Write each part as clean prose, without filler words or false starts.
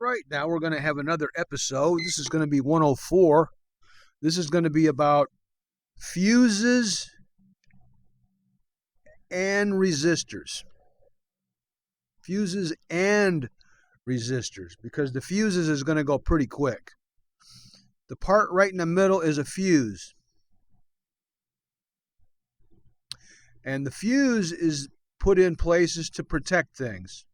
Right, now we're going to have another episode. This is going to be 104. This is going to be about fuses and resistors. Fuses and resistors, because the fuses is going to go pretty quick. The part right in the middle is a fuse. And the fuse is put in places to protect things.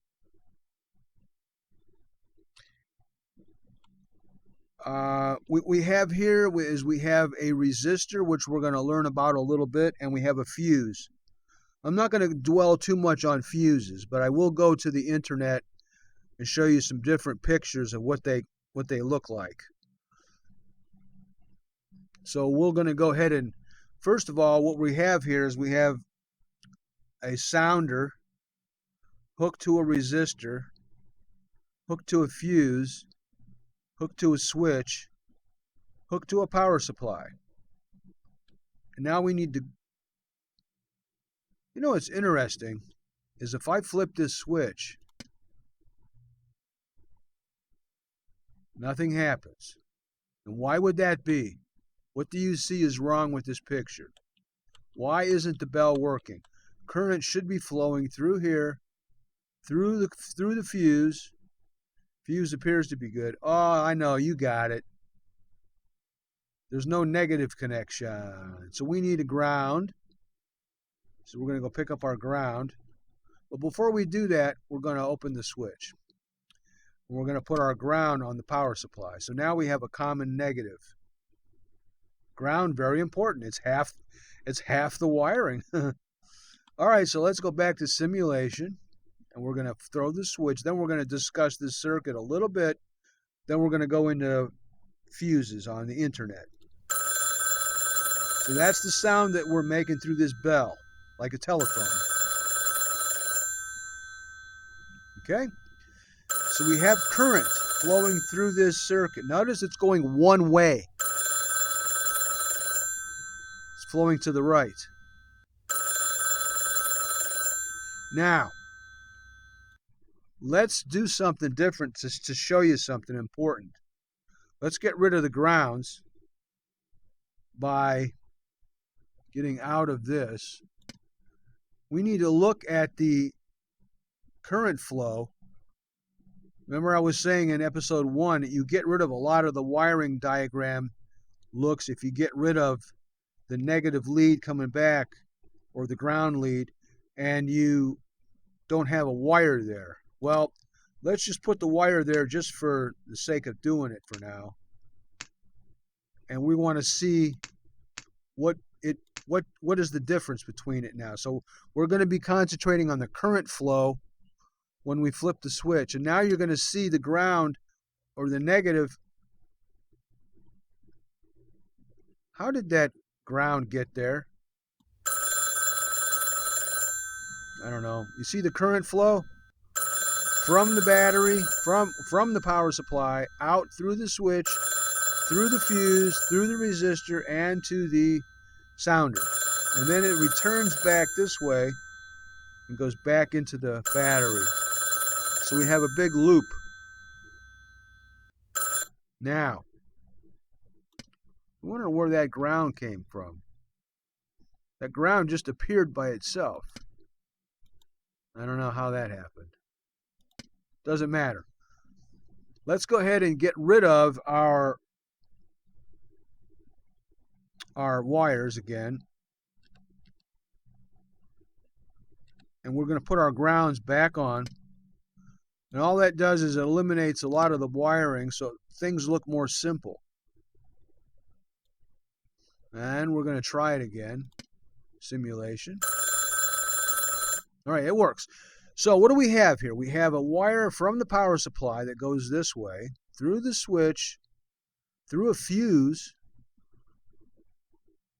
We have here is we have a resistor, which we're going to learn about a little bit, and we have a fuse. I'm not going to dwell too much on fuses, but I will go to the internet and show you some different pictures of what they look like. So we're going to go ahead and, first of all, what we have here is we have a sounder hooked to a resistor, hooked to a fuse, hooked to a switch, hooked to a power supply. And now we need to, you know what's interesting is if I flip this switch, nothing happens. And why would that be? What do you see is wrong with this picture? Why isn't the bell working? Current should be flowing through here, through the fuse. Fuse appears to be good. Oh, I know, you got it. There's no negative connection. So we need a ground. So we're going to go pick up our ground. But before we do that, we're going to open the switch. We're going to put our ground on the power supply. So now we have a common negative. Ground, very important. It's half the wiring. All right, so let's go back to simulation. And we're going to throw the switch. Then we're going to discuss this circuit a little bit. Then we're going to go into fuses on the internet. So that's the sound that we're making through this bell, like a telephone. Okay? So we have current flowing through this circuit. Notice it's going one way. It's flowing to the right. Now, let's do something different to show you something important. Let's get rid of the grounds by getting out of this. We need to look at the current flow. Remember I was saying in episode 1 that you get rid of a lot of the wiring diagram looks if you get rid of the negative lead coming back or the ground lead and you don't have a wire there. Well, let's just put the wire there just for the sake of doing it for now. And we want to see what is the difference between it now. So we're going to be concentrating on the current flow when we flip the switch. And now you're going to see the ground or the negative. How did that ground get there? I don't know. You see the current flow? From the battery, from the power supply, out through the switch, through the fuse, through the resistor, and to the sounder. And then it returns back this way and goes back into the battery. So we have a big loop. Now, I wonder where that ground came from. That ground just appeared by itself. I don't know how that happened. Doesn't matter. Let's go ahead and get rid of our wires again. And we're going to put our grounds back on. And all that does is it eliminates a lot of the wiring so things look more simple. And we're going to try it again. Simulation. All right, it works. So what do we have here? We have a wire from the power supply that goes this way, through the switch, through a fuse,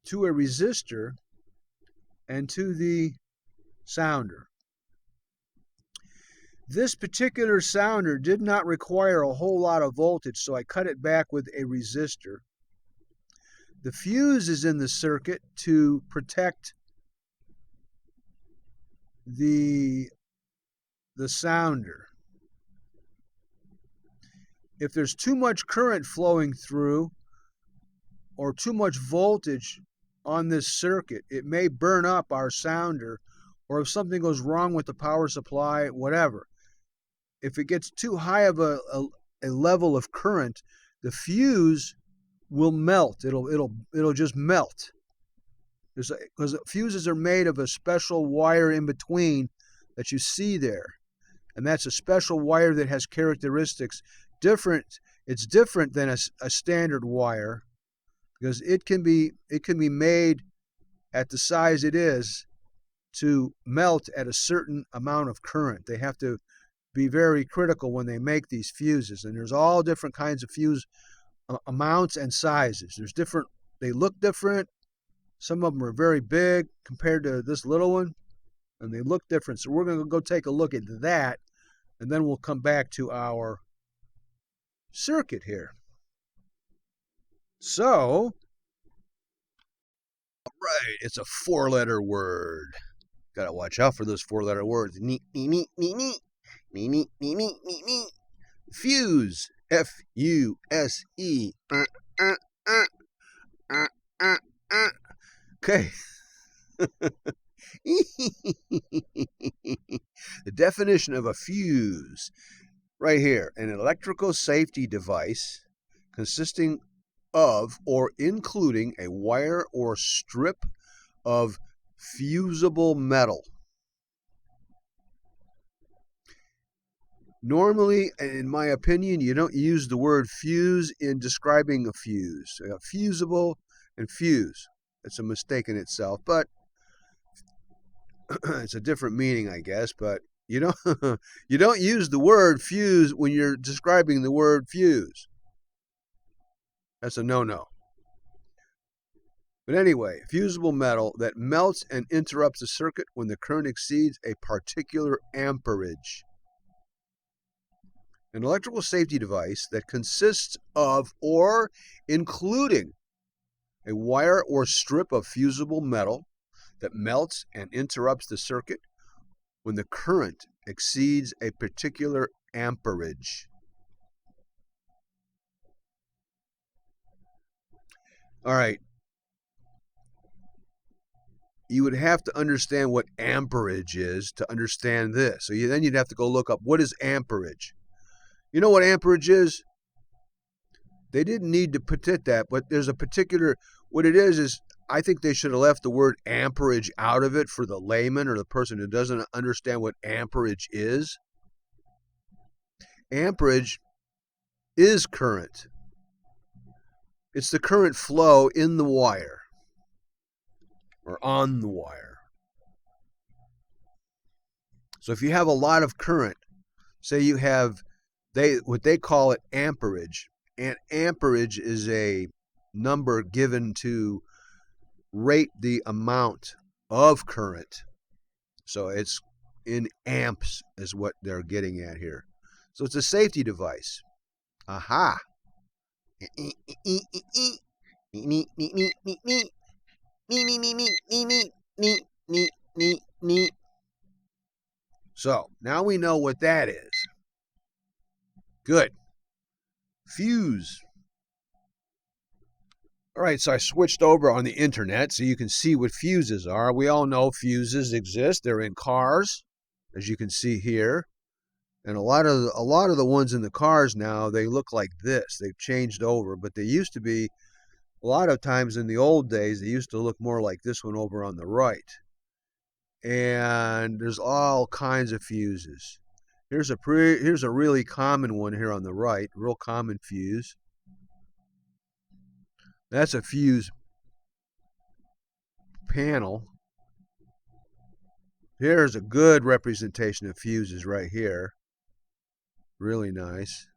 to a resistor, and to the sounder. This particular sounder did not require a whole lot of voltage, so I cut it back with a resistor. The fuse is in the circuit to protect the sounder. if there's too much current flowing through or too much voltage on this circuit, it may burn up our sounder, or if something goes wrong with the power supply, whatever. If it gets too high of a level of current, the fuse will melt. It'll just melt. Because fuses are made of a special wire in between that you see there. And that's a special wire that has characteristics different. It's different than a standard wire, because it can be made at the size it is to melt at a certain amount of current. They have to be very critical when they make these fuses. And there's all different kinds of fuse amounts and sizes. There's different, they look different. Some of them are very big compared to this little one, and they look different. So we're going to go take a look at that, and then we'll come back to our circuit here. So, all right, it's a four-letter word. Got to watch out for those four-letter words. Fuse. F-U-S-E. Okay. The definition of a fuse, right here: an electrical safety device consisting of or including a wire or strip of fusible metal. Normally, in my opinion, you don't use the word fuse in describing a fuse. So you got fusible and fuse. It's a mistake in itself, but it's a different meaning, I guess. But you don't use the word fuse when you're describing the word fuse. That's a no-no. But anyway, fusible metal that melts and interrupts the circuit when the current exceeds a particular amperage. An electrical safety device that consists of or including a wire or strip of fusible metal that melts and interrupts the circuit when the current exceeds a particular amperage. All right. You would have to understand what amperage is to understand this. So then you'd have to go look up, what is amperage? You know what amperage is? They didn't need to put it that, but there's a particular, what it is I think they should have left the word amperage out of it for the layman or the person who doesn't understand what amperage is. Amperage is current. It's the current flow in the wire or on the wire. So if you have a lot of current, say you have what they call it amperage, and amperage is a number given to rate the amount of current. So it's in amps is what they're getting at here. So it's a safety device. Aha. So now we know what that is. Good. Fuse. All right, so I switched over on the internet so you can see what fuses are. We all know fuses exist. They're in cars, as you can see here. And a lot of the ones in the cars now, they look like this. They've changed over, but they used to be, a lot of times in the old days, they used to look more like this one over on the right. And there's all kinds of fuses. Here's a really common one here on the right, real common fuse. That's a fuse panel. Here's a good representation of fuses right here. Really nice.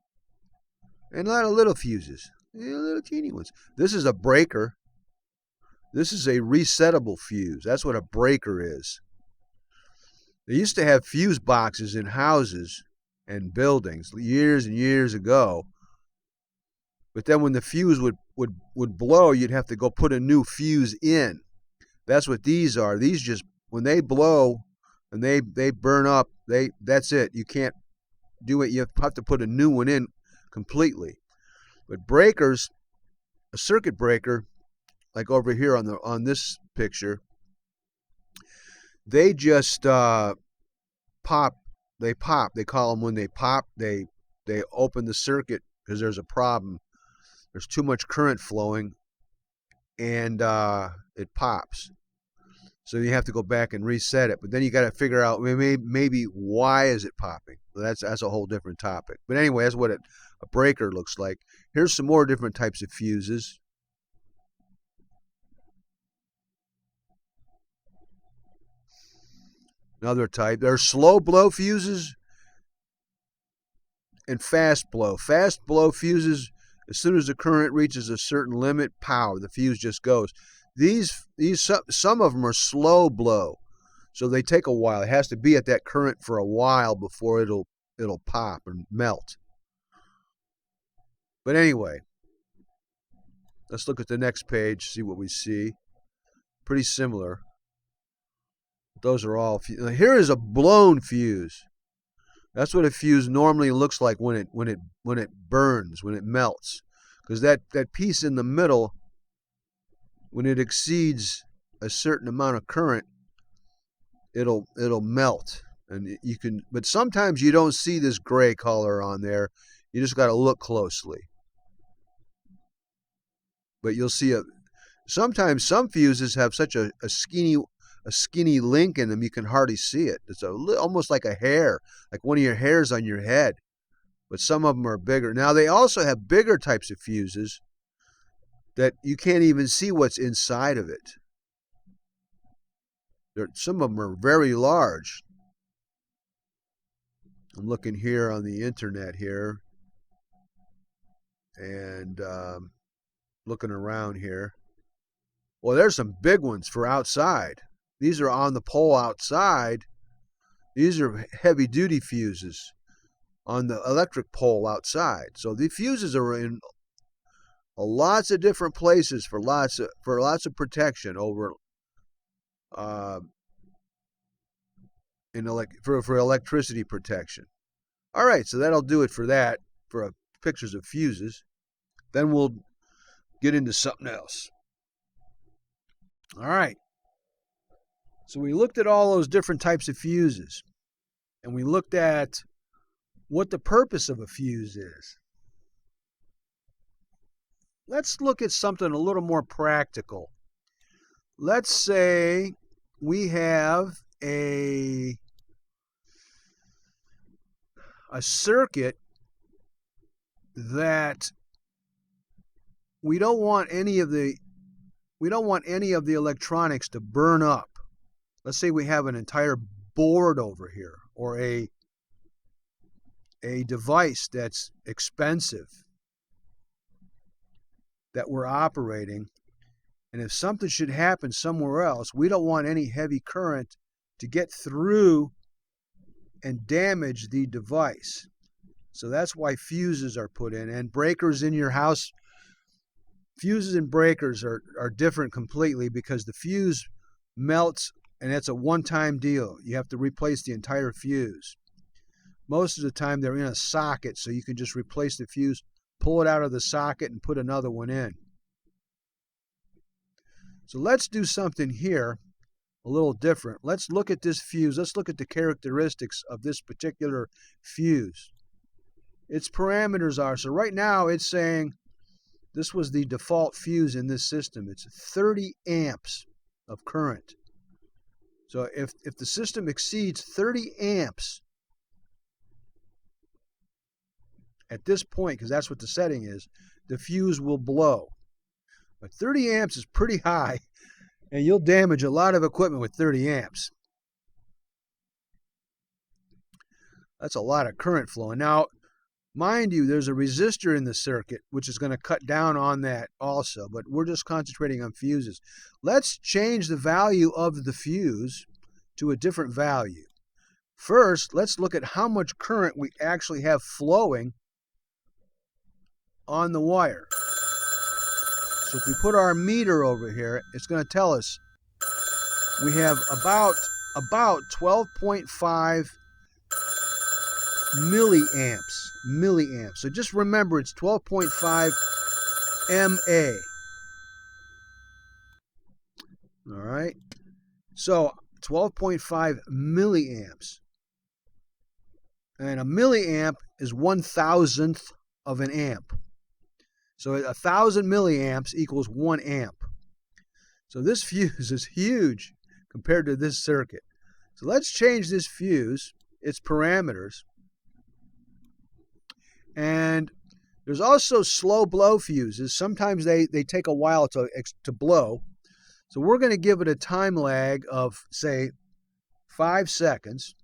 And a lot of little fuses, little teeny ones. This is a breaker. This is a resettable fuse. That's what a breaker is. They used to have fuse boxes in houses and buildings years and years ago. But then when the fuse would blow, you'd have to go put a new fuse in. That's what these are. These just, when they blow and they burn up, that's it. You can't do it. You have to put a new one in completely. But breakers, a circuit breaker, like over here on this picture, they just pop. They pop. They call them when they pop. They open the circuit because there's a problem. There's too much current flowing, and it pops. So you have to go back and reset it. But then you got to figure out maybe why is it popping. Well, that's a whole different topic. But anyway, that's what a breaker looks like. Here's some more different types of fuses. Another type. There are slow blow fuses and fast blow. Fast blow fuses, as soon as the current reaches a certain limit, pow, the fuse just goes. These some of them are slow blow, so they take a while. It has to be at that current for a while before it'll pop and melt. But anyway, let's look at the next page, see what we see. Pretty similar. Those are all. Here is a blown fuse. That's what a fuse normally looks like when it burns, when it melts, because that piece in the middle, when it exceeds a certain amount of current, it'll melt, and you can. But sometimes you don't see this gray color on there. You just got to look closely. But you'll see sometimes some fuses have such a skinny link in them you can hardly see it. It's almost like a hair, like one of your hairs on your head. But some of them are bigger. Now they also have bigger types of fuses that you can't even see what's inside of it. Some of them are very large. I'm looking here on the internet here, and looking around here. Well, there's some big ones for outside. These are on the pole outside. These are heavy-duty fuses on the electric pole outside. So the fuses are in lots of different places for lots of protection over for electricity protection. All right, so that'll do it for that, for pictures of fuses. Then we'll get into something else. All right. So we looked at all those different types of fuses, and we looked at what the purpose of a fuse is. Let's look at something a little more practical. Let's say we have a circuit that we don't want any of the electronics to burn up. Let's say we have an entire board over here, or a device that's expensive that we're operating, and if something should happen somewhere else, we don't want any heavy current to get through and damage the device. So that's why fuses are put in, and breakers in your house. Fuses and breakers are different completely, because the fuse melts, and that's a one-time deal. You have to replace the entire fuse. Most of the time they're in a socket, so you can just replace the fuse, pull it out of the socket, and put another one in. So let's do something here a little different. Let's look at this fuse. Let's look at the characteristics of this particular fuse. Its parameters are, so right now it's saying this was the default fuse in this system. It's 30 amps of current. So if the system exceeds 30 amps at this point, because that's what the setting is, the fuse will blow. But 30 amps is pretty high, and you'll damage a lot of equipment with 30 amps. That's a lot of current flowing. Now, mind you, there's a resistor in the circuit, which is going to cut down on that also, but we're just concentrating on fuses. Let's change the value of the fuse to a different value. First, let's look at how much current we actually have flowing on the wire. So if we put our meter over here, it's going to tell us we have about 12.5 milliamps. So just remember it's 12.5 MA. All right. So 12.5 milliamps. And a milliamp is 1,000th of an amp. So 1,000 milliamps equals 1 amp. So this fuse is huge compared to this circuit. So let's change this fuse, its parameters. And there's also slow blow fuses. Sometimes they take a while to blow. So we're going to give it a time lag of, say, 5 seconds.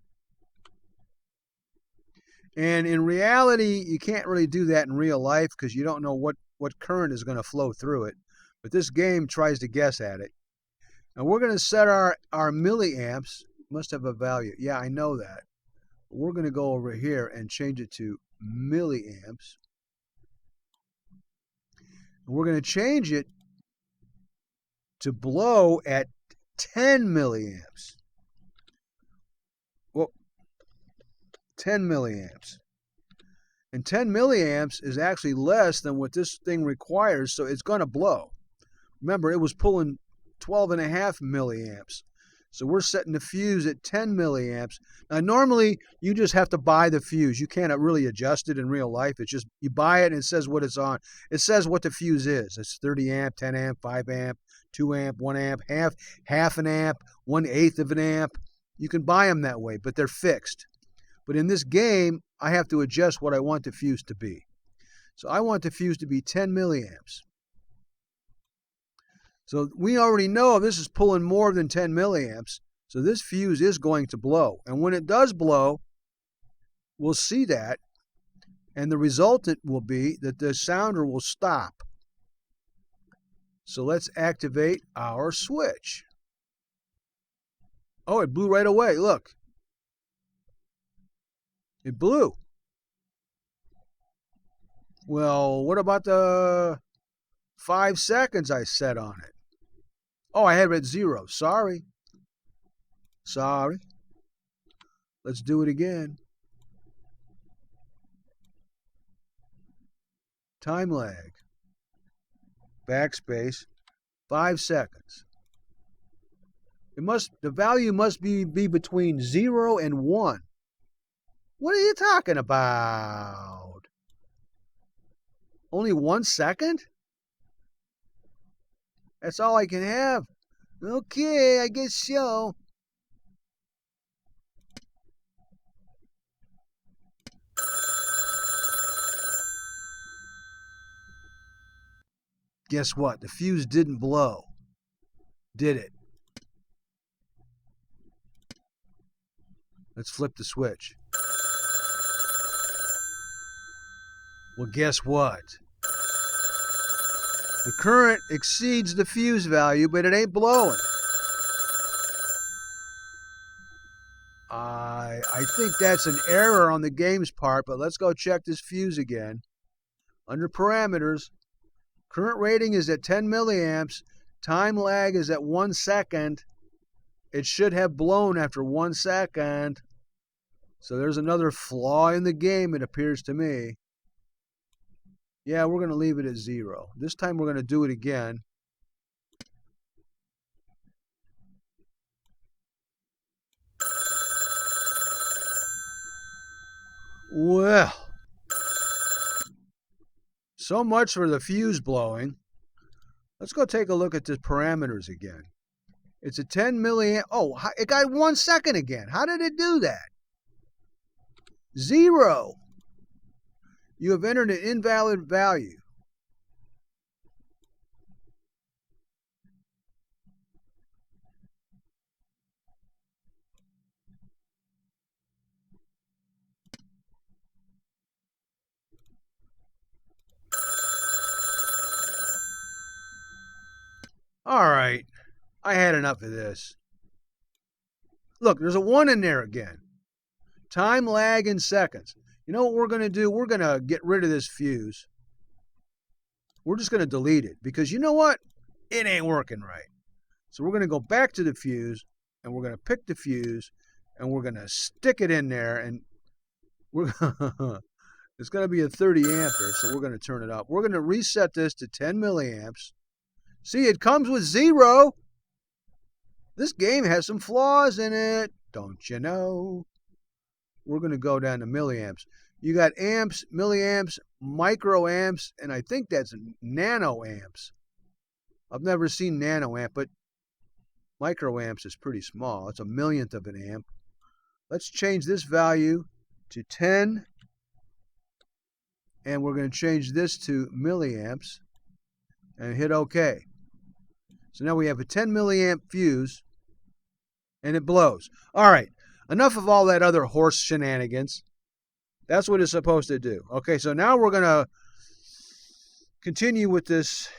And in reality, you can't really do that in real life because you don't know what current is going to flow through it. But this game tries to guess at it. And we're going to set our milliamps. Must have a value. Yeah, I know that. But we're going to go over here and change it to milliamps. And we're going to change it to blow at 10 milliamps. Well, 10 milliamps. And 10 milliamps is actually less than what this thing requires, so it's going to blow. Remember, it was pulling 12.5 milliamps. So we're setting the fuse at 10 milliamps. Now, normally, you just have to buy the fuse. You can't really adjust it in real life. It's just, you buy it and it says what it's on. It says what the fuse is. It's 30 amp, 10 amp, 5 amp, 2 amp, 1 amp, half an amp, 1/8 of an amp. You can buy them that way, but they're fixed. But in this game, I have to adjust what I want the fuse to be. So I want the fuse to be 10 milliamps. So we already know this is pulling more than 10 milliamps. So this fuse is going to blow. And when it does blow, we'll see that. And the resultant will be that the sounder will stop. So let's activate our switch. Oh, it blew right away. Look. It blew. Well, what about the 5 seconds I set on it? Oh, I have it at 0. Sorry. Let's do it again. Time lag. Backspace. 5 seconds. The value must be between 0 and 1. What are you talking about? Only 1 second? That's all I can have. Okay, I guess so. Guess what? The fuse didn't blow. Did it? Let's flip the switch. Well, guess what? The current exceeds the fuse value, but it ain't blowing. I think that's an error on the game's part, but let's go check this fuse again. Under parameters, current rating is at 10 milliamps. Time lag is at 1 second. It should have blown after 1 second. So there's another flaw in the game, it appears to me. Yeah, we're going to leave it at 0. This time we're going to do it again. Well, so much for the fuse blowing. Let's go take a look at the parameters again. It's a 10 milliamp. Oh, it got 1 second again. How did it do that? 0. You have entered an invalid value. All right, I had enough of this. Look, there's a 1 in there again. Time lag in seconds. You know what we're going to do? We're going to get rid of this fuse. We're just going to delete it because you know what? It ain't working right. So we're going to go back to the fuse and we're going to pick the fuse and we're going to stick it in there and We're it's going to be a 30 ampere, so we're going to turn it up. We're going to reset this to 10 milliamps. See, it comes with 0. This game has some flaws in it, don't you know? We're going to go down to milliamps. You got amps, milliamps, microamps, and I think that's nanoamps. I've never seen nanoamp, but microamps is pretty small. It's a millionth of an amp. Let's change this value to 10. And we're going to change this to milliamps and hit OK. So now we have a 10 milliamp fuse and it blows. All right, enough of all that other horse shenanigans. That's what it's supposed to do. Okay, so now we're going to continue with this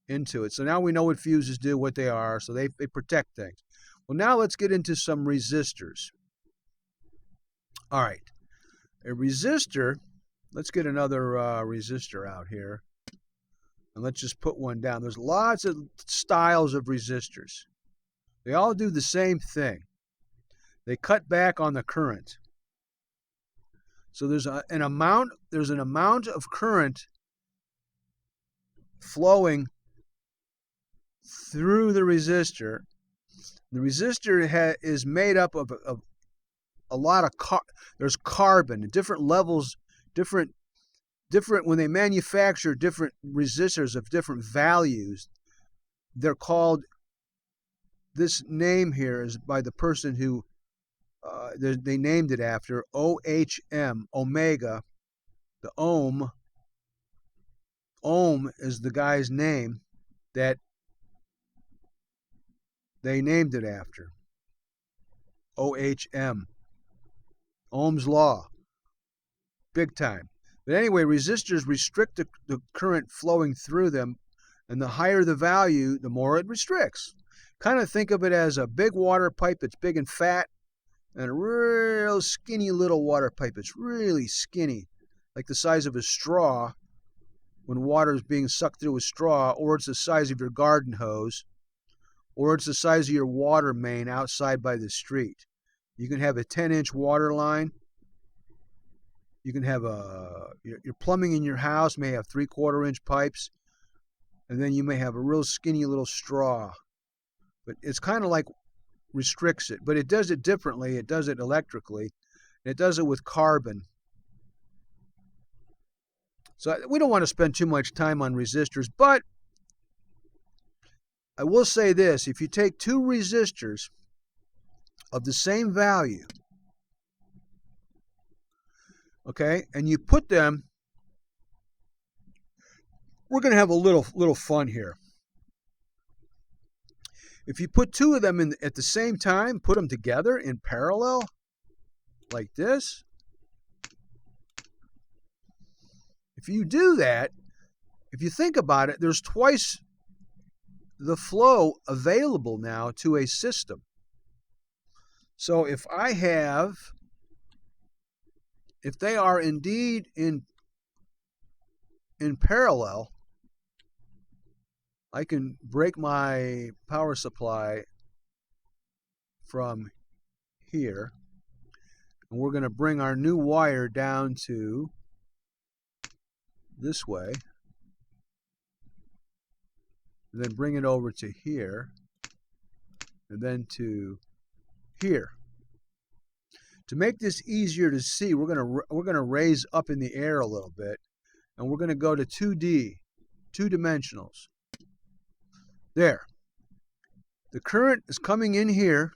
into it. So now we know what fuses do, what they are, so they protect things. Well, now let's get into some resistors. All right, a resistor. Let's get another resistor out here. And let's just put one down. There's lots of styles of resistors. They all do the same thing. They cut back on the current. So there's an amount of current flowing through the resistor. The resistor is made up of a lot of there's carbon at different levels. Different when they manufacture different resistors of different values, they're called, this name here is by the person who they named it after, OHM, omega. The ohm is the guy's name that they named it after. OHM, Ohm's law. Big time. But anyway, resistors restrict the current flowing through them, and the higher the value, the more it restricts. Kind of think of it as a big water pipe that's big and fat, and a real skinny little water pipe that's really skinny, like the size of a straw when water is being sucked through a straw, or it's the size of your garden hose, or it's the size of your water main outside by the street. You can have a 10-inch water line. You can have your plumbing in your house may have 3/4-inch pipes, and then you may have a real skinny little straw. But it's kind of like restricts it, but it does it differently. It does it electrically, and it does it with carbon. So we don't want to spend too much time on resistors, but I will say this: if you take two resistors of the same value, okay, and you put them, we're going to have a little fun here. If you put two of them in at the same time, put them together in parallel, like this. If you do that, if you think about it, there's twice the flow available now to a system. So if they are indeed in parallel, I can break my power supply from here, and we're going to bring our new wire down to this way, and then bring it over to here, and then to here. To make this easier to see, we're going to raise up in the air a little bit, and we're going to go to 2D, two dimensionals. There. The current is coming in here,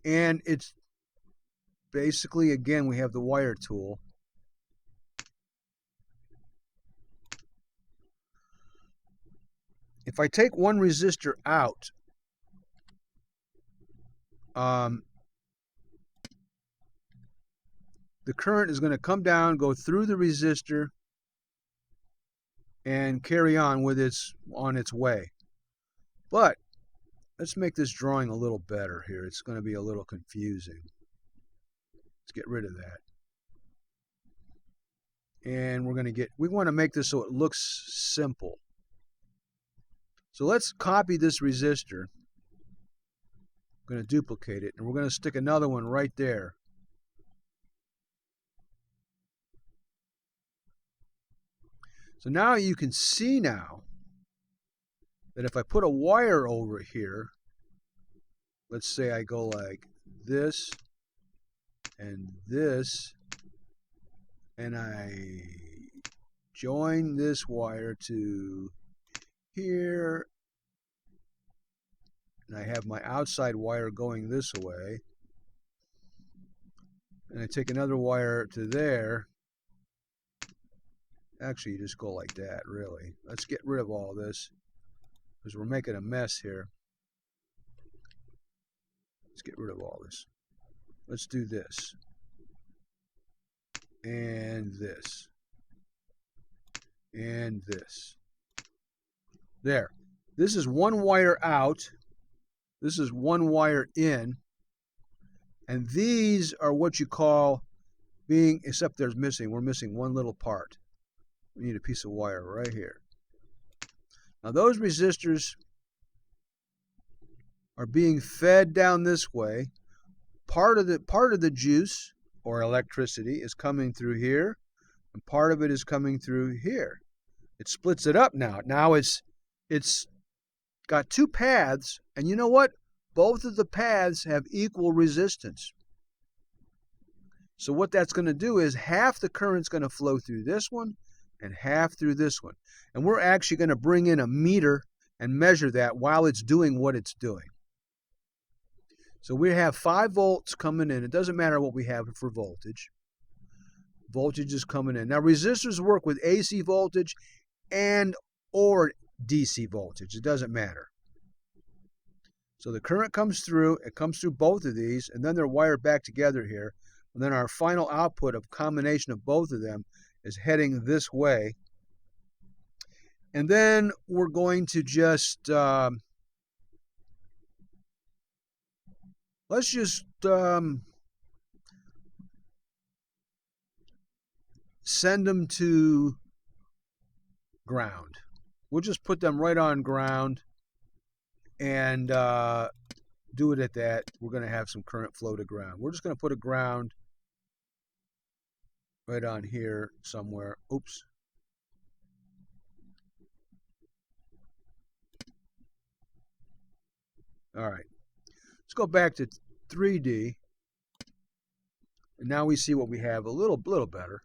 and it's basically, again, we have the wire tool. If I take one resistor out, the current is going to come down, go through the resistor, and carry on with on its way. But let's make this drawing a little better here. It's going to be a little confusing. Let's get rid of that. And we want to make this so it looks simple. So let's copy this resistor. I'm going to duplicate it, and we're going to stick another one right there. So now you can see now that if I put a wire over here, let's say I go like this and this, and I join this wire to here, and I have my outside wire going this way, and I take another wire to there. Actually, you just go like that, really. Let's get rid of all this because we're making a mess here. Let's get rid of all this. Let's do this. And this. And this. There. This is one wire out. This is one wire in. And these are what you call being, except we're missing one little part. We need a piece of wire right here. Now those resistors are being fed down this way. Part of the juice or electricity is coming through here, and part of it is coming through here. It splits it up now. Now it's got two paths, and you know what? Both of the paths have equal resistance. So what that's going to do is half the current's going to flow through this one and half through this one. And we're actually going to bring in a meter and measure that while it's doing what it's doing. So we have 5 volts coming in. It doesn't matter what we have for voltage. Voltage is coming in. Now resistors work with AC voltage and or DC voltage. It doesn't matter. So the current comes through. It comes through both of these, and then they're wired back together here. And then our final output of combination of both of them is heading this way. And then we're going to just let's just send them to ground. We'll just put them right on ground and do it at that. We're going to have some current flow to ground. We're just going to put a ground right on here somewhere. Oops. All right. Let's go back to 3D. And now we see what we have a little better.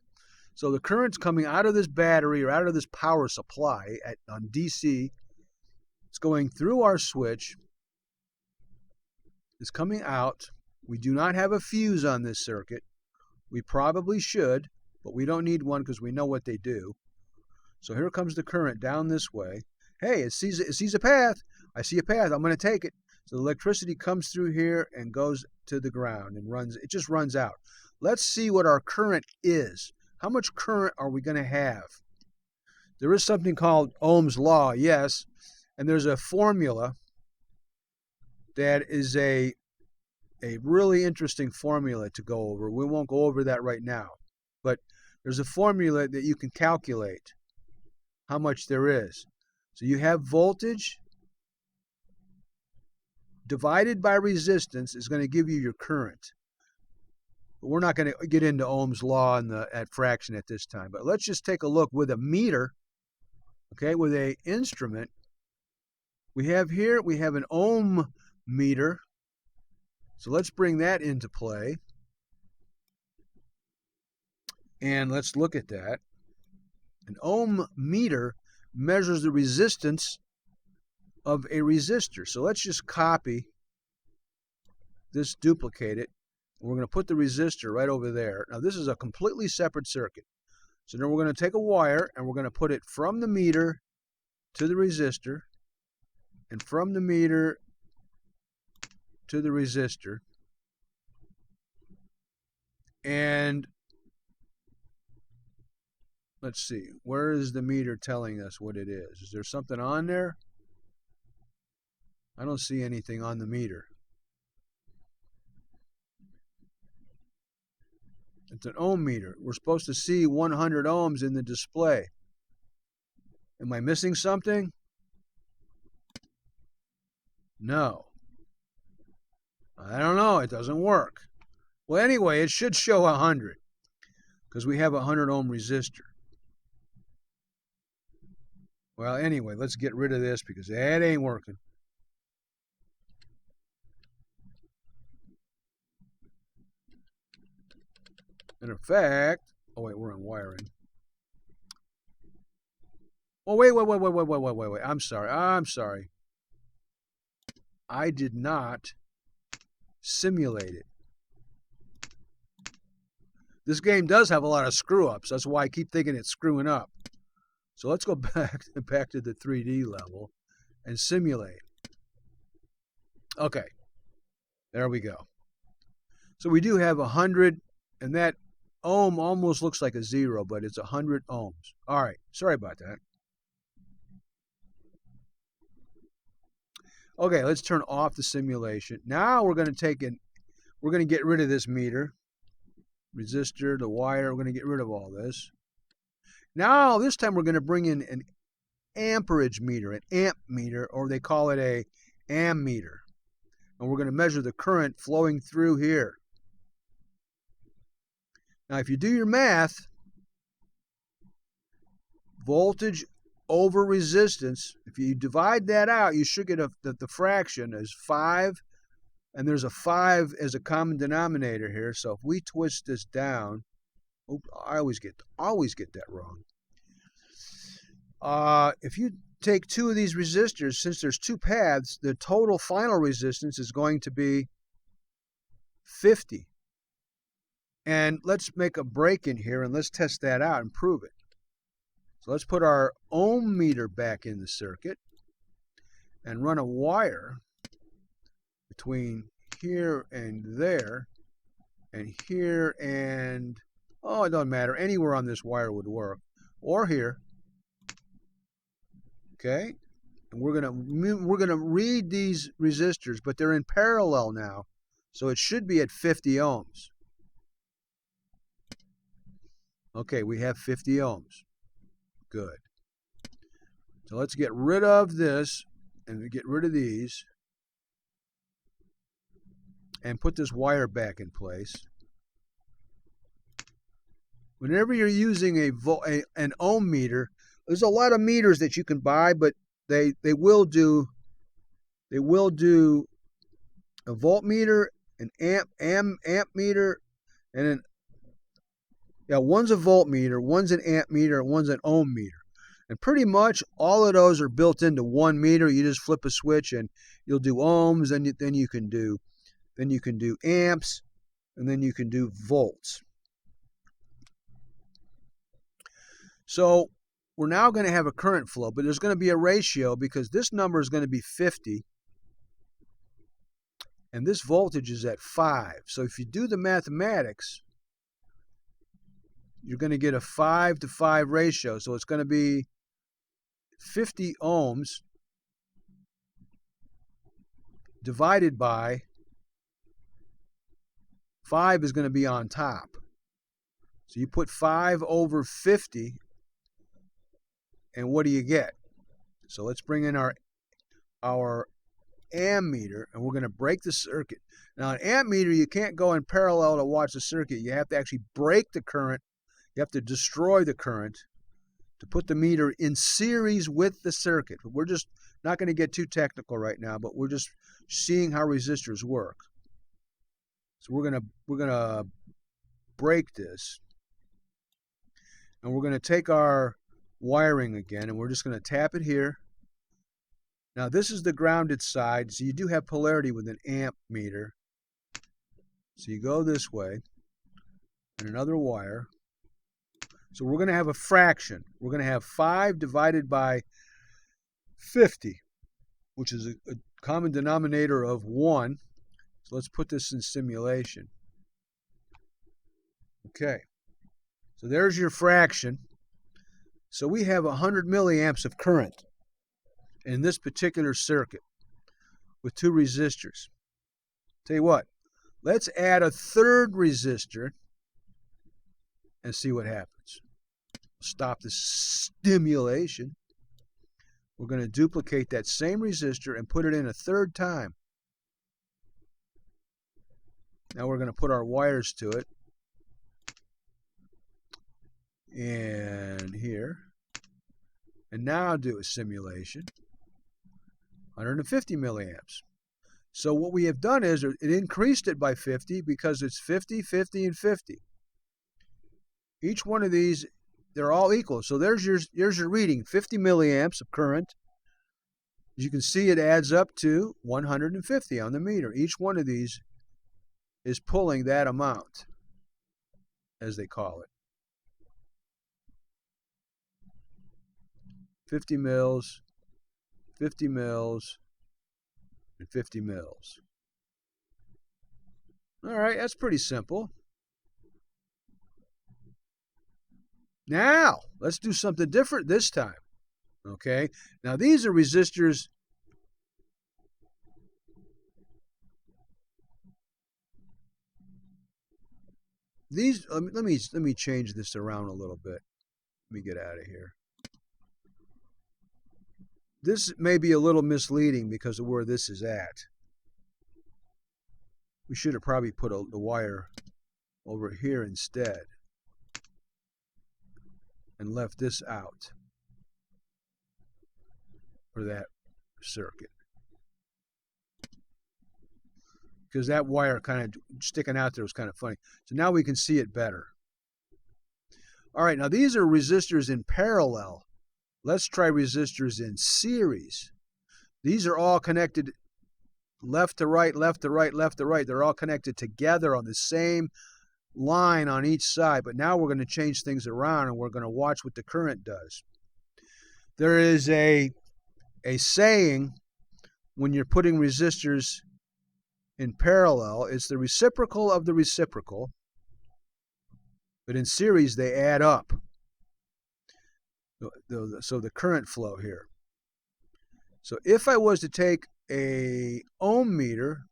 So the current's coming out of this battery or out of this power supply on DC. It's going through our switch. It's coming out. We do not have a fuse on this circuit. We probably should, but we don't need one because we know what they do. So here comes the current down this way. Hey, it sees a path. I see a path. I'm going to take it. So the electricity comes through here and goes to the ground and runs. It just runs out. Let's see what our current is. How much current are we going to have? There is something called Ohm's law, yes, and there's a formula that is a really interesting formula to go over. We won't go over that right now, but there's a formula that you can calculate how much there is. So you have voltage divided by resistance is going to give you your current. But we're not going to get into Ohm's law and at fraction at this time. But let's just take a look with a meter, okay, with an instrument. We have an ohm meter. So let's bring that into play. And let's look at that. An ohm meter measures the resistance of a resistor. So let's just copy this, duplicate it. We're going to put the resistor right over there. Now this is a completely separate circuit. So now we're going to take a wire and we're going to put it from the meter to the resistor and from the meter to the resistor. And let's see, where is the meter telling us what it is? Is there something on there? I don't see anything on the meter. It's an ohm meter. We're supposed to see 100 ohms in the display. Am I missing something? No. I don't know. It doesn't work. Well, anyway, it should show 100 because we have a 100 ohm resistor. Well, anyway, let's get rid of this because that ain't working. And in fact, oh wait, we're on wiring. Oh wait. I'm sorry. I did not simulate it. This game does have a lot of screw ups. That's why I keep thinking it's screwing up. So let's go back to the 3D level and simulate. Okay, there we go. So we do have 100, and that ohm almost looks like a 0, but it's 100 ohms. All right, sorry about that. Okay, let's turn off the simulation. Now we're going to get rid of this meter, resistor, the wire. We're going to get rid of all this. Now, this time we're going to bring in an amperage meter, an amp meter, or they call it a ammeter. And we're going to measure the current flowing through here. Now, if you do your math, voltage over resistance, if you divide that out, you should get the fraction as 5, and there's a 5 as a common denominator here. So if we twist this down, oops, I always get that wrong. If you take 2 of these resistors, since there's 2 paths, the total final resistance is going to be 50. And let's make a break in here and let's test that out and prove it. So let's put our ohm meter back in the circuit and run a wire between here and there and here and, oh, it doesn't matter. Anywhere on this wire would work. Or here. Okay? And we're gonna read these resistors, but they're in parallel now. So it should be at 50 ohms. Okay, we have 50 ohms. Good. So let's get rid of this and get rid of these and put this wire back in place. Whenever you're using an ohm meter, there's a lot of meters that you can buy, but they will do a voltmeter, an amp meter, and an one's a voltmeter, one's an amp meter, and one's an ohm meter. And pretty much all of those are built into one meter. You just flip a switch and you'll do ohms, and then you can do amps, and then you can do volts. So we're now going to have a current flow, but there's going to be a ratio because this number is going to be 50 and this voltage is at 5. So if you do the mathematics, you're going to get a 5 to 5 ratio. So it's going to be 50 ohms divided by 5 is going to be on top. So you put 5 over 50, and what do you get? So let's bring in our ammeter, and we're going to break the circuit. Now, an ammeter, you can't go in parallel to watch the circuit. You have to actually break the current. You have to destroy the current to put the meter in series with the circuit. We're just not going to get too technical right now, but we're just seeing how resistors work. So we're going to break this, and we're going to take our wiring again, and we're just going to tap it here. Now this is the grounded side, so you do have polarity with an amp meter. So you go this way, and another wire. So we're going to have a fraction. We're going to have 5 divided by 50, which is a common denominator of 1. So let's put this in simulation. Okay, so there's your fraction. So we have 100 milliamps of current in this particular circuit with 2 resistors. Tell you what, let's add a third resistor and see what happens. Stop the stimulation. We're going to duplicate that same resistor and put it in a third time. Now we're going to put our wires to it. And here. And now do a simulation. 150 milliamps. So what we have done is it increased it by 50 because it's 50, 50, and 50. Each one of these, they're all equal. So there's your reading, 50 milliamps of current. As you can see, it adds up to 150 on the meter. Each one of these is pulling that amount, as they call it. 50 mils, 50 mils, and 50 mils. All right, that's pretty simple. Now, let's do something different this time. Okay, now these are resistors. These, let me change this around a little bit. Let me get out of here. This may be a little misleading because of where this is at. We should have probably put the wire over here instead and left this out for that circuit. Because that wire kind of sticking out there was kind of funny. So now we can see it better. All right, now these are resistors in parallel. Let's try resistors in series. These are all connected left to right, left to right, left to right. They're all connected together on the same line on each side. But now we're going to change things around and we're going to watch what the current does. There is a saying when you're putting resistors in parallel, it's the reciprocal of the reciprocal, but in series they add up. So the current flow here. So if I was to take a ohm meter,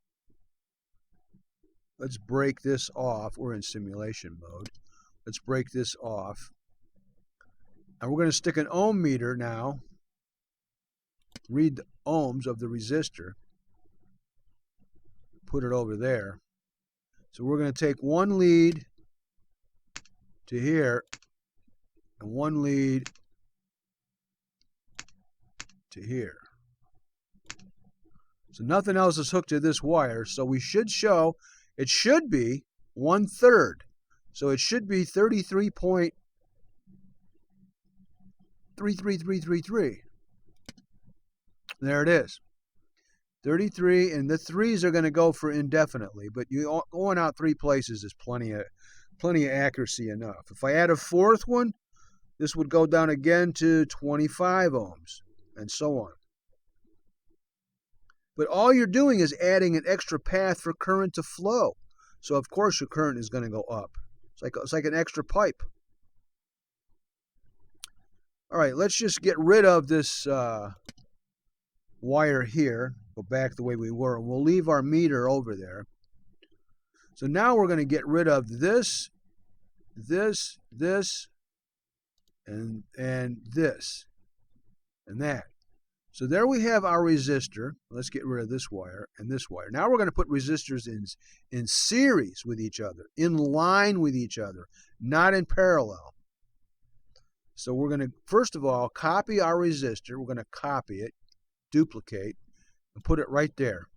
let's break this off. We're in simulation mode. Let's break this off. And we're going to stick an ohm meter now, read the ohms of the resistor, put it over there. So we're going to take one lead to here and one lead to here. So nothing else is hooked to this wire, so we should show, it should be 1/3. So it should be 33.33333. There it is. 33, and the 3s are going to go for indefinitely, but you going out 3 places is plenty of accuracy enough. If I add a 4th one, this would go down again to 25 ohms, and so on. But all you're doing is adding an extra path for current to flow. So of course your current is going to go up. It's like an extra pipe. All right, let's just get rid of this wire here. Go back the way we were, and we'll leave our meter over there. So now we're going to get rid of this, this, and this, and that. So there we have our resistor. Let's get rid of this wire and this wire. Now we're going to put resistors in series with each other, in line with each other, not in parallel. So we're going to, first of all, copy our resistor. We're going to copy it, duplicate, and put it right there.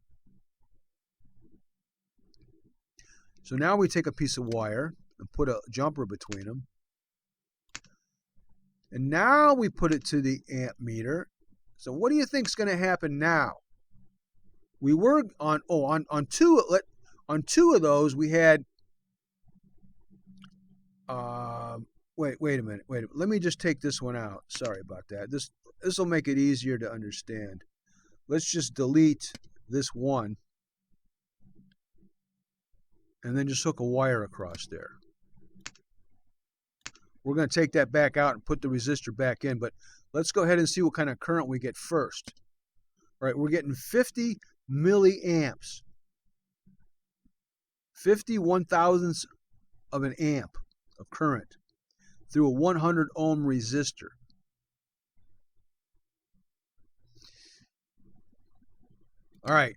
So now we take a piece of wire and put a jumper between them. And now we put it to the amp meter. So what do you think is going to happen now? We were on two of those we had wait a minute. Let me just take this one out. Sorry about that. This will make it easier to understand. Let's just delete this one and then just hook a wire across there. We're going to take that back out and put the resistor back in, but let's go ahead and see what kind of current we get first. All right, we're getting 50 milliamps. 50 1/1000ths of an amp of current through a 100 ohm resistor. All right,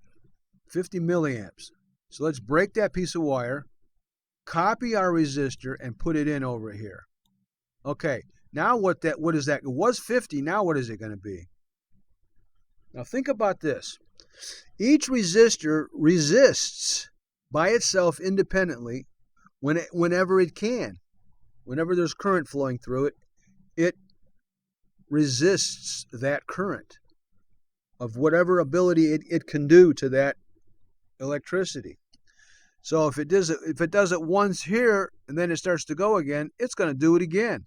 50 milliamps. So let's break that piece of wire, copy our resistor, and put it in over here. Okay, Now what is that? It was 50. Now what is it going to be? Now think about this. Each resistor resists by itself independently whenever it can. Whenever there's current flowing through it, it resists that current of whatever ability it can do to that electricity. So if it does it once here and then it starts to go again, it's going to do it again.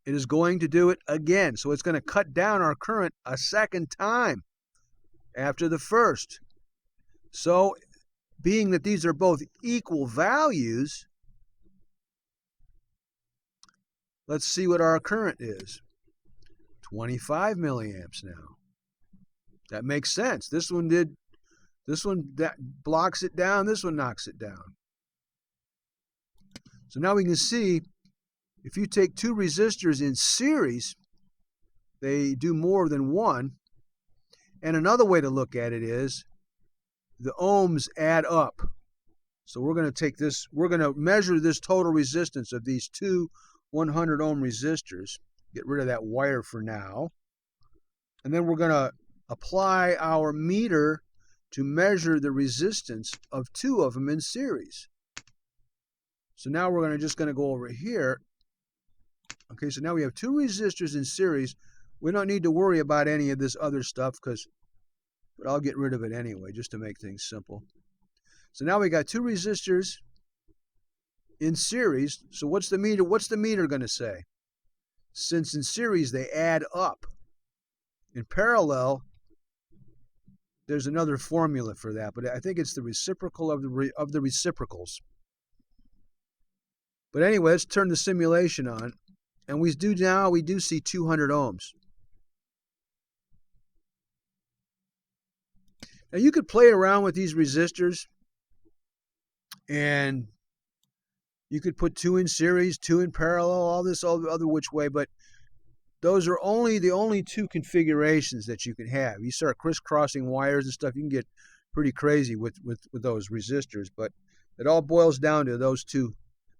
It is going to do it again. So it's going to cut down our current a second time after the first. So being that these are both equal values, let's see what our current is. 25 milliamps now. That makes sense. This one that blocks it down, this one knocks it down. So now we can see if you take two resistors in series, they do more than one. And another way to look at it is the ohms add up. So we're going to measure this total resistance of these two 100 ohm resistors. Get rid of that wire for now. And then we're going to apply our meter to measure the resistance of two of them in series. So now we're just going to go over here. Okay, so now we have two resistors in series. We don't need to worry about any of this other stuff but I'll get rid of it anyway just to make things simple. So now we got two resistors in series. So what's the meter going to say? Since in series they add up. In parallel, there's another formula for that, but I think it's the reciprocal of the reciprocals. But anyway, let's turn the simulation on. And we do see 200 ohms. Now you could play around with these resistors and you could put two in series, two in parallel, all the other which way, but those are the only two configurations that you can have. You start crisscrossing wires and stuff, you can get pretty crazy with those resistors, but it all boils down to those two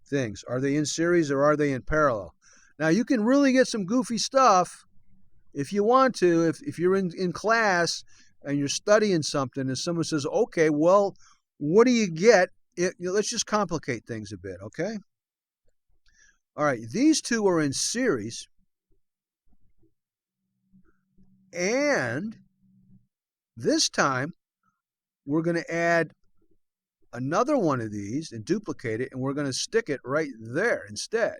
things. Are they in series or are they in parallel? Now, you can really get some goofy stuff if you want to. If you're in class and you're studying something and someone says, okay, well, what do you get? Let's just complicate things a bit, okay? All right, these two are in series. And this time, we're going to add another one of these and duplicate it, and we're going to stick it right there instead.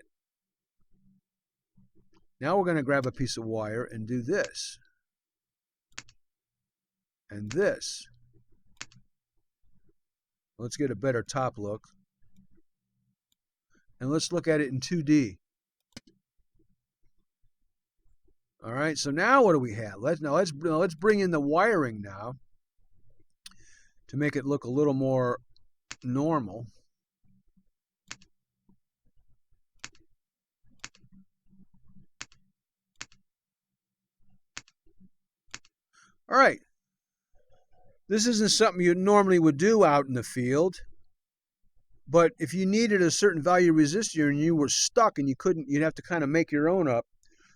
Now we're going to grab a piece of wire and do this. And this. Let's get a better top look. And let's look at it in 2D. All right, so now what do we have? Let's bring in the wiring now to make it look a little more normal. All right. This isn't something you normally would do out in the field, but if you needed a certain value resistor and you were stuck and you couldn't, you'd have to kind of make your own up.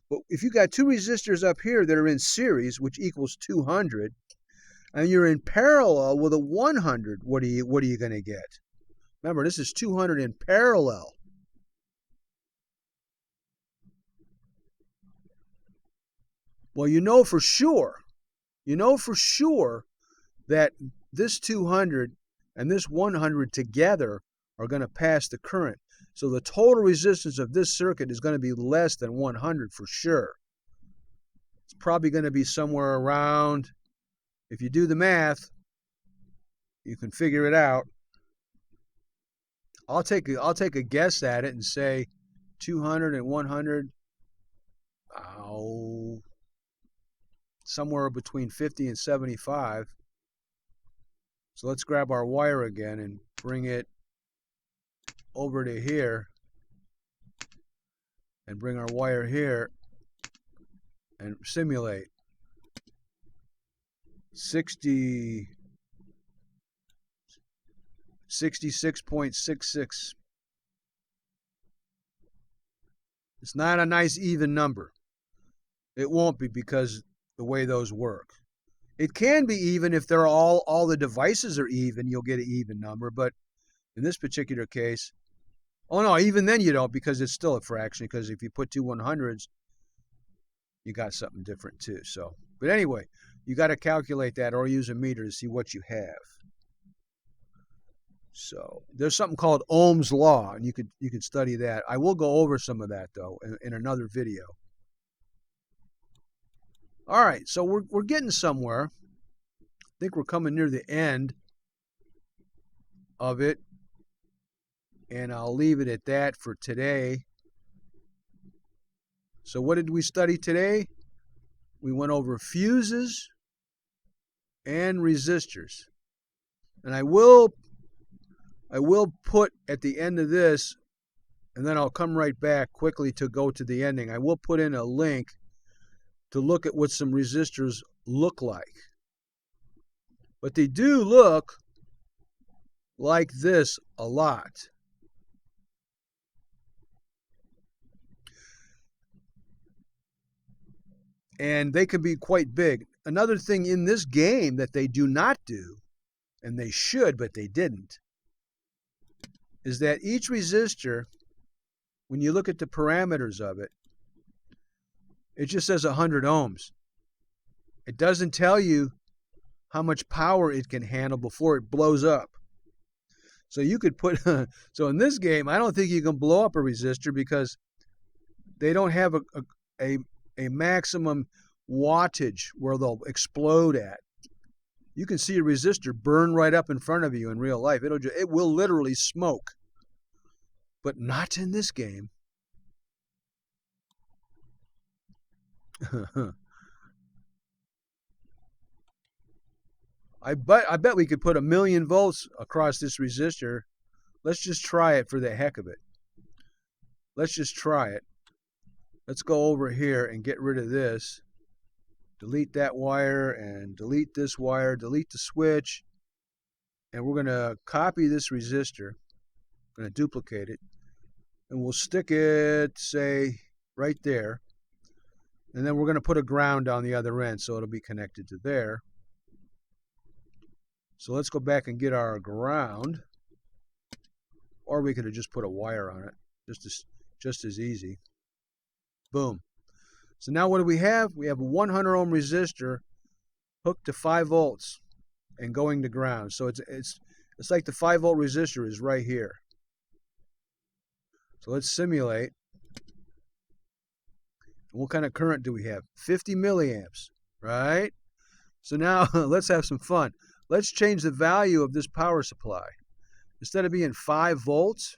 But if you got two resistors up here that are in series, which equals 200, and you're in parallel with a 100, what are you going to get? Remember, this is 200 in parallel. Well, you know for sure that this 200 and this 100 together are going to pass the current. So the total resistance of this circuit is going to be less than 100 for sure. It's probably going to be somewhere around, if you do the math, you can figure it out. I'll take a guess at it and say 200 and 100, somewhere between 50 and 75. So let's grab our wire again and bring it over to here and bring our wire here and simulate 66.66. It's not a nice even number. It won't be because the way those work. It can be even if they're all the devices are even, you'll get an even number, but in this particular case, oh no, even then you don't, because it's still a fraction, because if you put two 100s, you got something different too. So, but anyway, you got to calculate that or use a meter to see what you have. So there's something called Ohm's law, and you could study that. I will go over some of that though in another video. All right, so we're getting somewhere. I think we're coming near the end of it, and I'll leave it at that for today. So what did we study today? We went over fuses and resistors. And I will put at the end of this, and then I'll come right back quickly to go to the ending. I will put in a link to look at what some resistors look like. But they do look like this a lot. And they can be quite big. Another thing in this game that they do not do, and they should, but they didn't, is that each resistor, when you look at the parameters of it, it just says 100 ohms. It doesn't tell you how much power it can handle before it blows up. So you could put, so in this game, I don't think you can blow up a resistor because they don't have a maximum wattage where they'll explode at. You can see a resistor burn right up in front of you in real life. It will literally smoke. But not in this game. I bet we could put 1,000,000 volts across this resistor. Let's just try it for the heck of it. Let's just try it. Let's go over here and get rid of this. Delete that wire and delete this wire. Delete the switch. And we're going to copy this resistor. I'm going to duplicate it. And we'll stick it, say, right there. And then we're going to put a ground on the other end so it'll be connected to there. So let's go back and get our ground. Or we could have just put a wire on it. Just as easy. Boom. So now what do we have? We have a 100 ohm resistor hooked to 5 volts and going to ground. So it's like the 5 volt resistor is right here. So let's simulate. What kind of current do we have? 50 milliamps, right? So now let's have some fun. Let's change the value of this power supply. Instead of being 5 volts,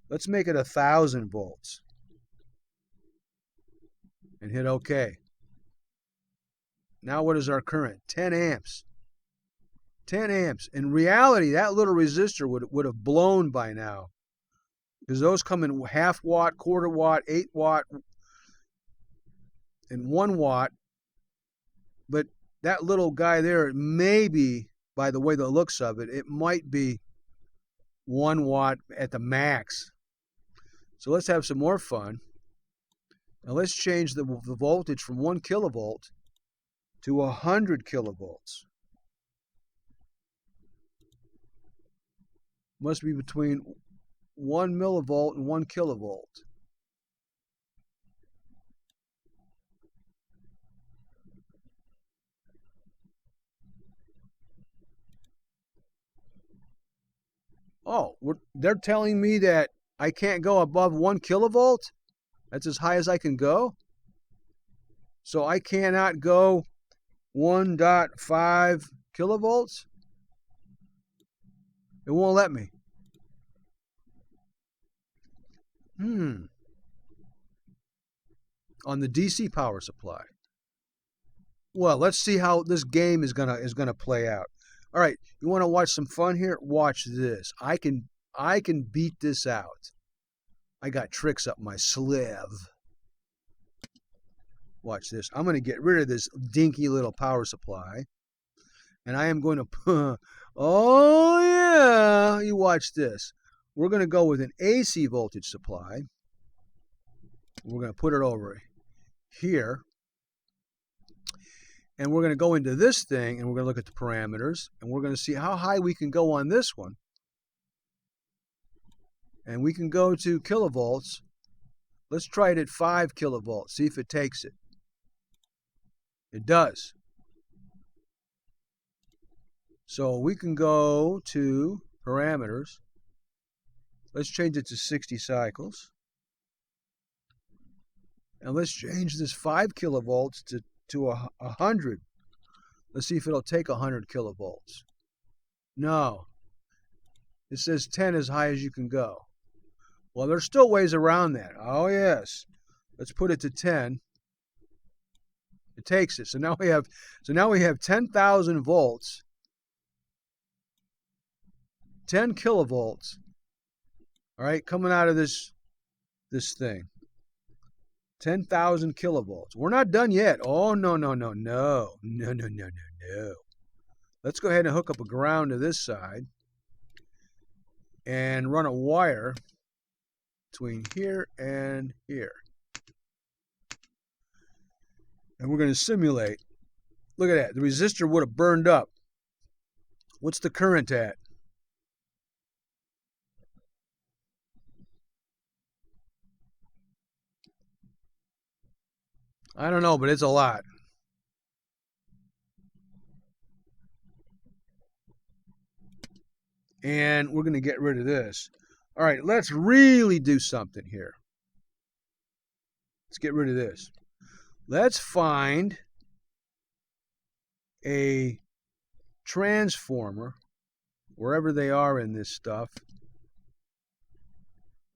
let's make it 1,000 volts. And hit OK. Now what is our current? 10 amps. 10 amps. In reality, that little resistor would have blown by now. Because those come in half watt, quarter watt, 8 watt, and 1 watt. But that little guy there, maybe, by the way the looks of it, it might be 1 watt at the max. So let's have some more fun. Now let's change the voltage from 1 kilovolt to 100 kilovolts. Must be between 1 millivolt and 1 kilovolt. Oh, they're telling me that I can't go above 1 kilovolt? That's as high as I can go? So I cannot go 1.5 kilovolts? It won't let me. On the DC power supply. Well, let's see how this game is gonna play out. All right, you want to watch some fun here? Watch this. I can beat this out. I got tricks up my sleeve. Watch this. I'm going to get rid of this dinky little power supply. And I am going to... Oh, yeah. You watch this. We're going to go with an AC voltage supply. We're going to put it over here. And we're going to go into this thing, and we're going to look at the parameters, and we're going to see how high we can go on this one. And we can go to kilovolts. Let's try it at 5 kilovolts, see if it takes it. It does. So we can go to parameters. Let's change it to 60 cycles. And let's change this 5 kilovolts to 100. Let's see if it'll take 100 kilovolts. No. It says 10 as high as you can go. Well, there's still ways around that. Oh, yes. Let's put it to 10. It takes it. So now we have 10,000 volts, 10 kilovolts. All right, coming out of this thing. 10,000 kilovolts. We're not done yet. Oh, no. Let's go ahead and hook up a ground to this side and run a wire between here and here. And we're going to simulate. Look at that. The resistor would have burned up. What's the current at? I don't know, but it's a lot. And we're going to get rid of this. All right, let's really do something here. Let's get rid of this. Let's find a transformer, wherever they are in this stuff.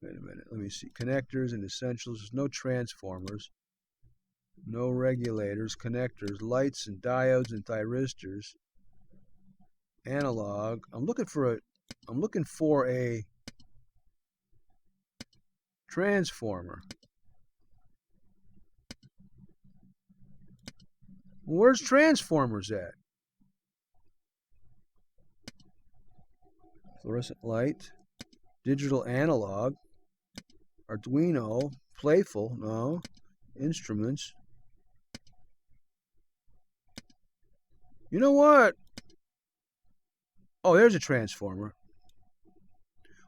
Wait a minute, let me see. Connectors and essentials. There's no transformers, no regulators, connectors, lights and diodes and thyristors. Analog. I'm looking for a transformer. Where's transformers at? Fluorescent light, digital analog, Arduino, playful, no, instruments. You know what? Oh, there's a transformer.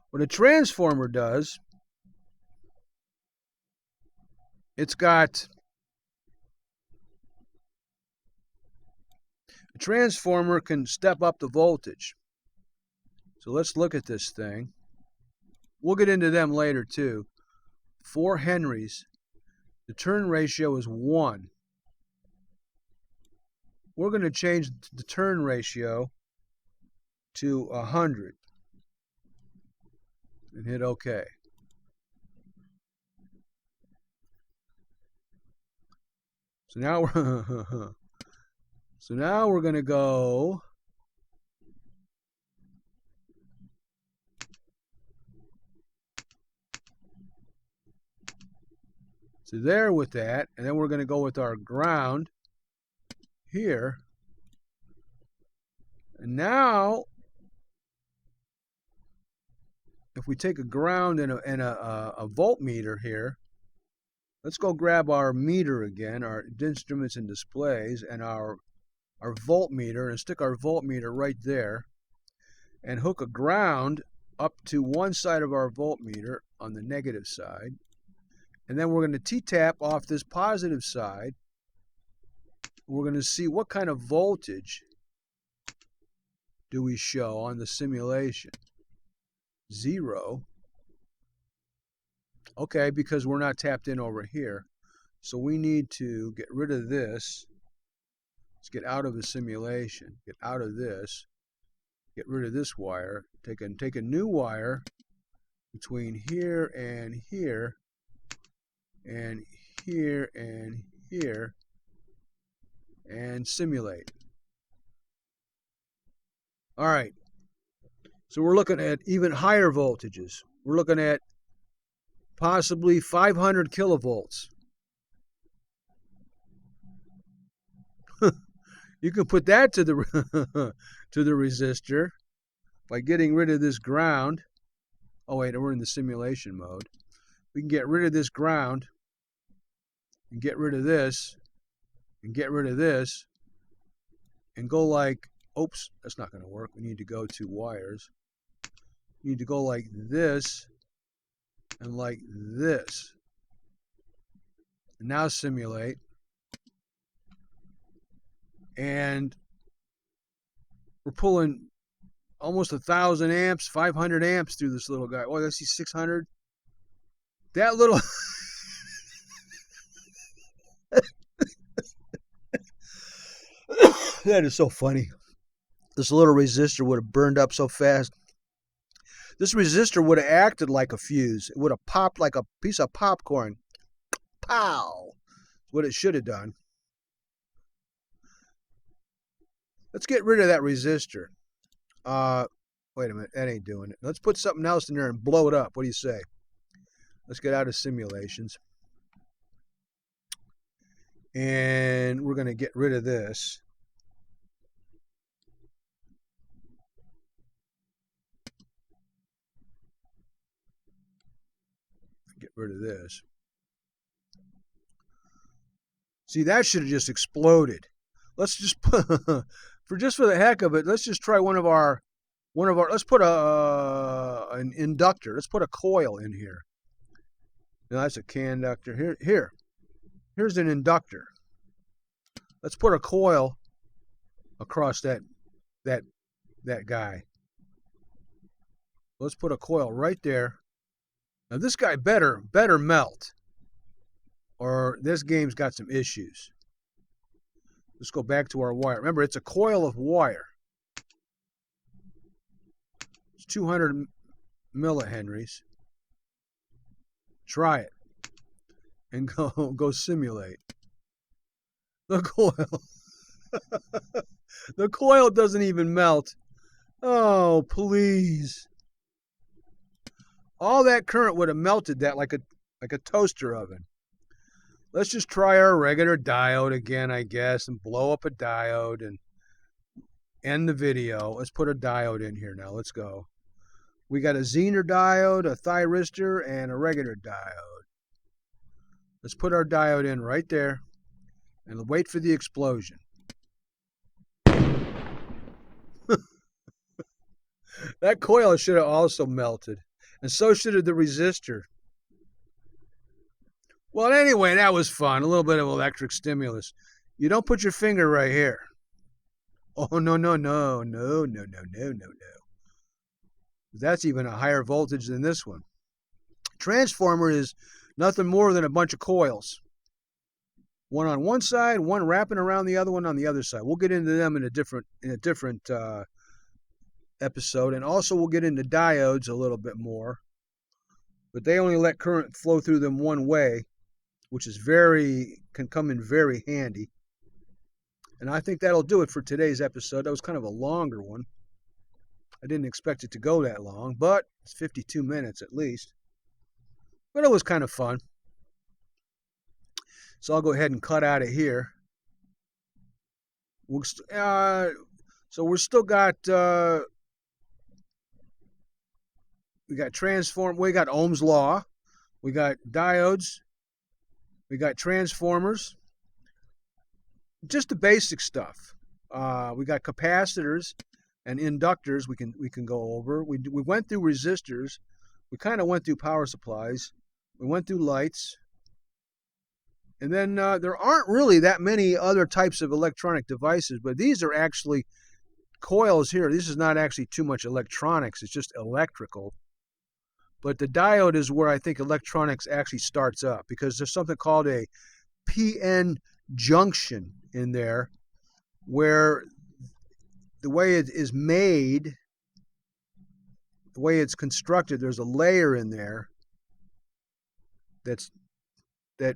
What a transformer does, it's got a transformer can step up the voltage. So let's look at this thing. We'll get into them later too. 4 henries. The turn ratio is 1. We're going to change the turn ratio to 100 and hit OK. So now we're going to go to there with that, and then we're going to go with our ground here. And now, if we take a ground and a voltmeter here, let's go grab our meter again, our instruments and displays, and our voltmeter, and stick our voltmeter right there, and hook a ground up to one side of our voltmeter on the negative side. And then we're going to T-tap off this positive side. We're going to see what kind of voltage do we show on the simulation. 0. Okay, because we're not tapped in over here. So we need to get rid of this. Let's get out of the simulation. Get out of this. Get rid of this wire. Take a new wire between here and here. And here and here, and simulate. All right, so we're looking at even higher voltages. We're looking at possibly 500 kilovolts. You can put that to the to the resistor by getting rid of this ground. Oh wait, we're in the simulation mode. We can get rid of this ground. and get rid of this, and get rid of this, and go like, oops, that's not going to work. We need to go to wires. We need to go like this and like this. And now simulate. And we're pulling almost 1,000 amps, 500 amps through this little guy. Oh, I see 600. That little... That is so funny. This little resistor would have burned up so fast. This resistor would have acted like a fuse. It would have popped like a piece of popcorn. Pow! What it should have done. Let's get rid of that resistor. Wait a minute. That ain't doing it. Let's put something else in there and blow it up. What do you say? Let's get out of simulations. And we're going to get rid of this. Get rid of this. See, that should have just exploded. Let's just put, for the heck of it, let's just try let's put an inductor. Let's put a coil in here. Now that's a conductor. Here's an inductor. Let's put a coil across that guy. Let's put a coil right there. Now this guy better melt, or this game's got some issues. Let's go back to our wire. Remember, it's a coil of wire. It's 200 millihenries. Try it and go simulate. The coil. The coil doesn't even melt. Oh, please. All that current would have melted that like a toaster oven. Let's just try our regular diode again, I guess, and blow up a diode and end the video. Let's put a diode in here now. Let's go. We got a Zener diode, a thyristor, and a regular diode. Let's put our diode in right there and wait for the explosion. That coil should have also melted. And so should have the resistor. Well, anyway, that was fun. A little bit of electric stimulus. You don't put your finger right here. Oh, no. That's even a higher voltage than this one. Transformer is nothing more than a bunch of coils. One on one side, one wrapping around the other one on the other side. We'll get into them in a different episode, and also we'll get into diodes a little bit more. But they only let current flow through them one way, which is can come in very handy. And I think that'll do it for today's episode. That was kind of a longer one. I didn't expect it to go that long, but it's 52 minutes at least. But it was kind of fun. So I'll go ahead and cut out of here. So we're still got we got we got Ohm's law, we got diodes, we got transformers, just the basic stuff. We got capacitors and inductors we can go over. We went through resistors. We kind of went through power supplies. We went through lights. And then there aren't really that many other types of electronic devices, but these are actually coils here. This is not actually too much electronics. It's just electrical. But the diode is where I think electronics actually starts up, because there's something called a PN junction in there, where the way it is made, the way it's constructed, there's a layer in there that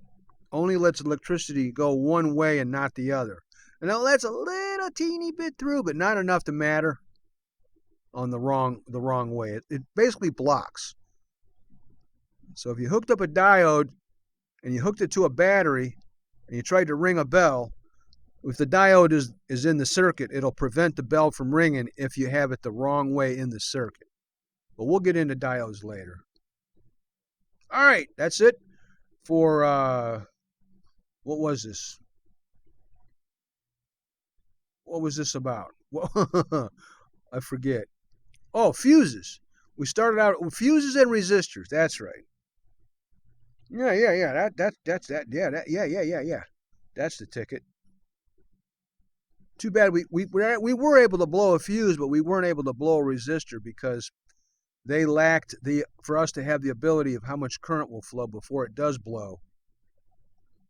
only lets electricity go one way and not the other. And now that's a little teeny bit through, but not enough to matter on the wrong way. It basically blocks. So if you hooked up a diode and you hooked it to a battery and you tried to ring a bell, if the diode is in the circuit, it'll prevent the bell from ringing if you have it the wrong way in the circuit. But we'll get into diodes later. All right, that's it for What was this? What was this about? I forget. Oh, fuses. We started out with fuses and resistors. That's right. Yeah. That's that. Yeah. That's the ticket. Too bad we were able to blow a fuse, but we weren't able to blow a resistor because they lacked for us to have the ability of how much current will flow before it does blow.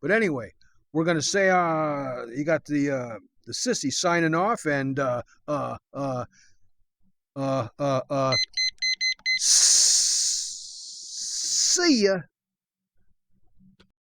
But anyway, we're gonna say you got the sissy signing off, and see ya.